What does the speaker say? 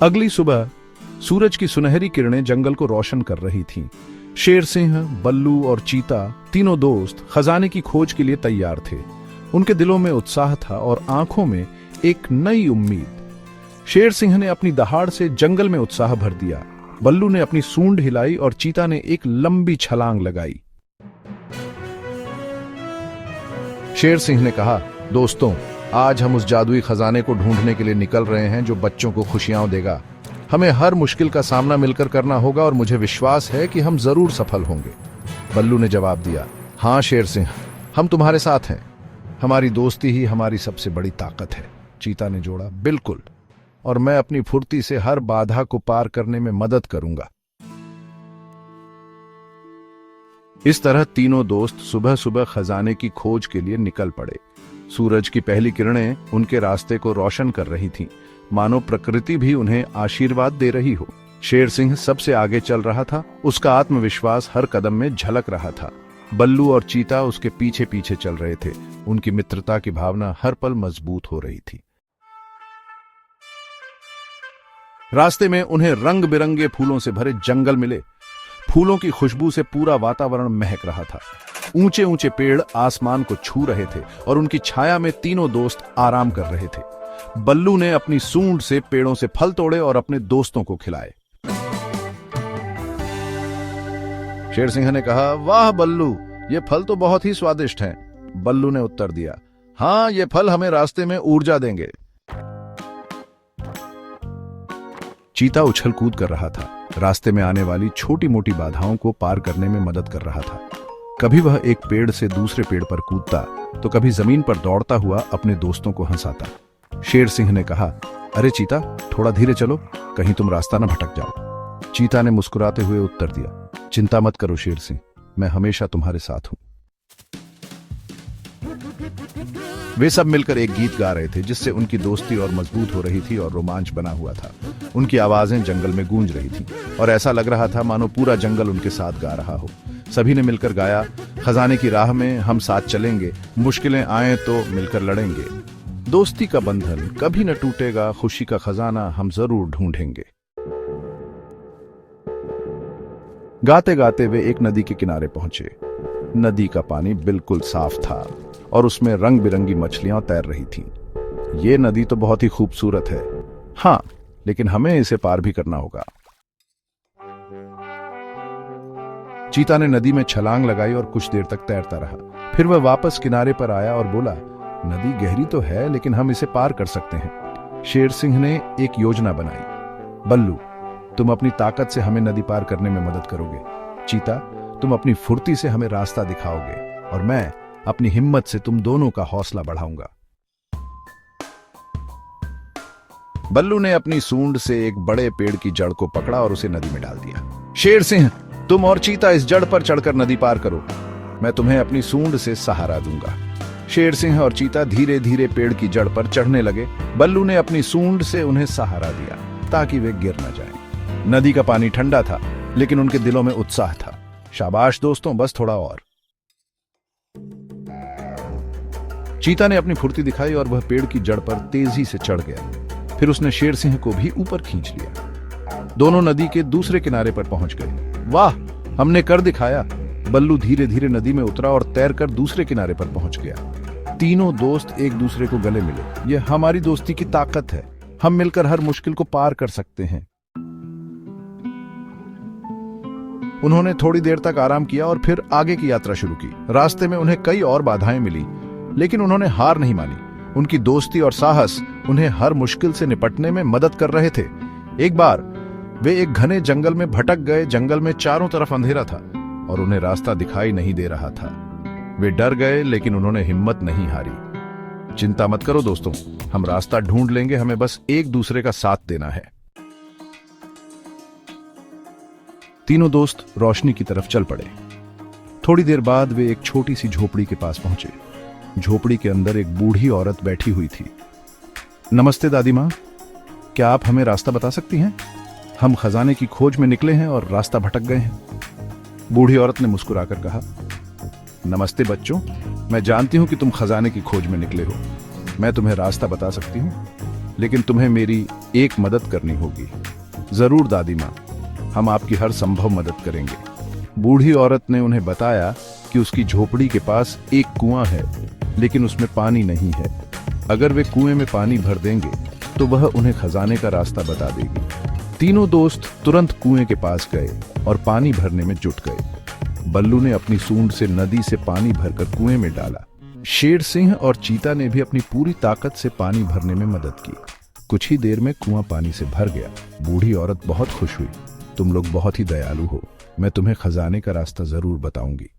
अगली सुबह सूरज की सुनहरी किरणें जंगल को रोशन कर रही थीं। शेर सिंह, बल्लू और चीता तीनों दोस्त खजाने की खोज के लिए तैयार थे। उनके दिलों में उत्साह था और आंखों में एक नई उम्मीद। शेर सिंह ने अपनी दहाड़ से जंगल में उत्साह भर दिया। बल्लू ने अपनी सूंड हिलाई और चीता ने एक लंबी छलांग लगाई। शेर सिंह ने कहा, दोस्तों, आज हम उस जादुई खजाने को ढूंढने के लिए निकल रहे हैं जो बच्चों को खुशियां देगा। हमें हर मुश्किल का सामना मिलकर करना होगा और मुझे विश्वास है कि हम जरूर सफल होंगे। बल्लू ने जवाब दिया, हाँ शेर सिंह, हम तुम्हारे साथ हैं। हमारी दोस्ती ही हमारी सबसे बड़ी ताकत है। चीता ने जोड़ा, बिल्कुल, और मैं अपनी फुर्ती से हर बाधा को पार करने में मदद करूंगा। इस तरह तीनों दोस्त सुबह सुबह खजाने की खोज के लिए निकल पड़े। सूरज की पहली किरणें उनके रास्ते को रोशन कर रही थीं, मानो प्रकृति भी उन्हें आशीर्वाद दे रही हो। शेर सिंह सबसे आगे चल रहा था, उसका आत्मविश्वास हर कदम में झलक रहा था। बल्लू और चीता उसके पीछे पीछे चल रहे थे। उनकी मित्रता की भावना हर पल मजबूत हो रही थी। रास्ते में उन्हें रंग बिरंगे फूलों से भरे जंगल मिले। फूलों की खुशबू से पूरा वातावरण महक रहा था। ऊंचे ऊंचे पेड़ आसमान को छू रहे थे और उनकी छाया में तीनों दोस्त आराम कर रहे थे। बल्लू ने अपनी सूंड से पेड़ों से फल तोड़े और अपने दोस्तों को खिलाए। शेर सिंह ने कहा, वाह बल्लू, ये फल तो बहुत ही स्वादिष्ट हैं। बल्लू ने उत्तर दिया, हाँ, ये फल हमें रास्ते में ऊर्जा देंगे। चीता उछल कूद कर रहा था, रास्ते में आने वाली छोटी मोटी बाधाओं को पार करने में मदद कर रहा था। कभी वह एक पेड़ से दूसरे पेड़ पर कूदता तो कभी जमीन पर दौड़ता हुआ अपने दोस्तों को हंसाता। शेर सिंह ने कहा, अरे चीता, थोड़ा धीरे चलो, कहीं तुम रास्ता न भटक जाओ। चीता ने मुस्कुराते हुए उत्तर दिया, चिंता मत करो शेर सिंह, मैं हमेशा तुम्हारे साथ हूं। वे सब मिलकर एक गीत गा रहे थे जिससे उनकी दोस्ती और मजबूत हो रही थी और रोमांच बना हुआ था। उनकी आवाजें जंगल में गूंज रही थीं और ऐसा लग रहा था मानो पूरा जंगल उनके साथ गा रहा हो। सभी ने मिलकर गाया, खजाने की राह में हम साथ चलेंगे, मुश्किलें आए तो मिलकर लड़ेंगे, दोस्ती का बंधन कभी न टूटेगा, खुशी का खजाना हम जरूर ढूंढेंगे। गाते गाते वे एक नदी के किनारे पहुंचे। नदी का पानी बिल्कुल साफ था और उसमें रंग बिरंगी मछलियां तैर रही थीं। ये नदी तो बहुत ही खूबसूरत है, हाँ, लेकिन हमें इसे पार भी करना होगा। चीता ने नदी में छलांग लगाई और कुछ देर तक तैरता रहा। फिर वह वापस किनारे पर आया और बोला, नदी गहरी तो है लेकिन हम इसे पार कर सकते हैं। शेर सिंह ने एक योजना बनाई। बल्लू, तुम अपनी ताकत से हमें नदी पार करने में मदद करोगे। चीता, तुम अपनी फुर्ती से हमें रास्ता दिखाओगे और मैं अपनी हिम्मत से तुम दोनों का हौसला बढ़ाऊंगा। बल्लू ने अपनी सूंड से एक बड़े पेड़ की जड़ को पकड़ा और उसे नदी में डाल दिया। शेर सिंह, तुम और चीता इस जड़ पर चढ़कर नदी पार करो, मैं तुम्हें अपनी सूंड से सहारा दूंगा। शेर सिंह और चीता धीरे धीरे पेड़ की जड़ पर चढ़ने लगे। बल्लू ने अपनी सूंड से उन्हें सहारा दिया ताकि वे गिर न जाएं। नदी का पानी ठंडा था लेकिन उनके दिलों में उत्साह था। शाबाश दोस्तों, बस थोड़ा और। चीता ने अपनी फुर्ती दिखाई और वह पेड़ की जड़ पर तेजी से चढ़ गया। फिर उसने शेर सिंह को भी ऊपर खींच लिया। दोनों नदी के दूसरे किनारे पर पहुंच गए। वाह, हमने कर दिखाया। बल्लू धीरे धीरे नदी में उतरा और तैरकर दूसरे किनारे पर पहुंच गया। तीनों दोस्त एक दूसरे को गले मिले। यह हमारी दोस्ती की ताकत है, हम मिलकर हर मुश्किल को पार कर सकते हैं। उन्होंने थोड़ी देर तक आराम किया और फिर आगे की यात्रा शुरू की। रास्ते में उन्हें कई और बाधाएं मिली लेकिन उन्होंने हार नहीं मानी। उनकी दोस्ती और साहस उन्हें हर मुश्किल से निपटने में मदद कर रहे थे। एक बार वे एक घने जंगल में भटक गए। जंगल में चारों तरफ अंधेरा था और उन्हें रास्ता दिखाई नहीं दे रहा था। वे डर गए लेकिन उन्होंने हिम्मत नहीं हारी। चिंता मत करो दोस्तों, हम रास्ता ढूंढ लेंगे, हमें बस एक दूसरे का साथ देना है। तीनों दोस्त रोशनी की तरफ चल पड़े। थोड़ी देर बाद वे एक छोटी सी झोपड़ी के पास पहुंचे। झोपड़ी के अंदर एक बूढ़ी औरत बैठी हुई थी। नमस्ते दादी माँ, क्या आप हमें रास्ता बता सकती हैं? हम खजाने की खोज में निकले हैं और रास्ता भटक गए हैं। बूढ़ी औरत ने मुस्कुराकर कहा, नमस्ते बच्चों, मैं जानती हूं कि तुम खजाने की खोज में निकले हो। मैं तुम्हें रास्ता बता सकती हूं। लेकिन तुम्हें मेरी एक मदद करनी होगी। जरूर दादी माँ, हम आपकी हर संभव मदद करेंगे। बूढ़ी औरत ने उन्हें बताया कि उसकी झोपड़ी के पास एक कुआं है, लेकिन उसमें पानी नहीं है। अगर वे कुएं में पानी भर देंगे तो वह उन्हें खजाने का रास्ता बता देगी। तीनों दोस्त तुरंत कुएं के पास गए और पानी भरने में जुट गए। बल्लू ने अपनी सूंड से नदी से पानी भरकर कुएं में डाला। शेर सिंह और चीता ने भी अपनी पूरी ताकत से पानी भरने में मदद की। कुछ ही देर में कुआं पानी से भर गया। बूढ़ी औरत बहुत खुश हुई। तुम लोग बहुत ही दयालु हो, मैं तुम्हें खजाने का रास्ता जरूर बताऊंगी।